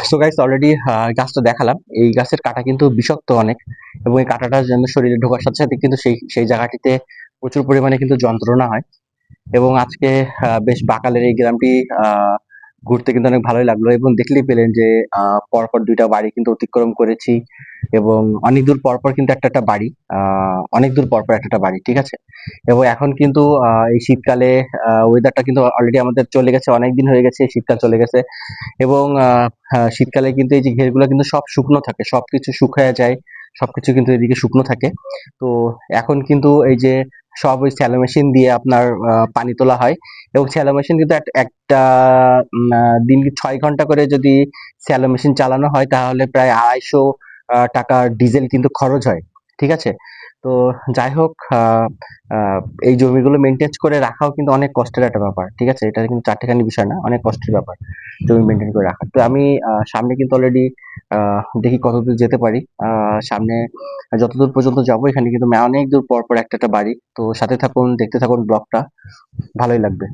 So guys already গাছটা দেখালাম। এই গাছের কাঁটা কিন্তু বিষাক্ত অনেক, এবং এই কাঁটাটা যেন শরীরে ঢোকার সাথে সাথে কিন্তু সেই জায়গাটিতে প্রচুর পরিমাণে কিন্তু যন্ত্রণা হয়। এবং আজকে বেশ বাকালের এই গ্রামটি ঘুরতে কিন্তু অনেক ভালোই লাগলো, এবং দেখলেই পেলেন যে পরপর ২ টা বাড়ি কিন্তু অতিক্রম করেছি, এবং অনেক দূর পরপর কিন্তু একটা বাড়ি, অনেক দূর পরপর একটা বাড়ি, ঠিক আছে? এবং এখন কিন্তু এই শীতকালে ওয়েদারটা কিন্তু অলরেডি আমাদের চলে গেছে, অনেকদিন হয়ে গেছে শীতকাল চলে গেছে। এবং শীতকালে কিন্তু এই যে ঘেরগুলো কিন্তু সব শুকনো থাকে, সবকিছু শুকায়া যায়, সবকিছু কিন্তু এদিকে শুকনো থাকে। তো এখন কিন্তু এই যে সব ওই স্যালো মেশিন দিয়ে আপনার পানি তোলা হয়, এবং স্যালো মেশিন কিন্তু একটা দিনকে ৬ ঘন্টা করে যদি স্যালো মেশিন চালানো হয় তাহলে প্রায় ২৫০ টাকা ডিজেল কিন্তু খরচ হয়, ঠিক আছে? তো যাই হোক, এই জমিগুলো মেনটেন করে রাখাও কিন্তু অনেক কষ্টের একটা ব্যাপার, ঠিক আছে? এটা কিন্তু চারটেখানি বিষয় না, অনেক কষ্টের ব্যাপার জমি মেনটেন করে রাখা। তো আমি সামনে কিন্তু অলরেডি দেখি কতদূর যেতে পারি। সামনে যতদূর পর্যন্ত যাবো এখানে কিন্তু অনেক দূর পর পর একটা বাড়ি। তো সাথে থাকুন, দেখতে থাকুন ব্লগটা, ভালোই লাগবে।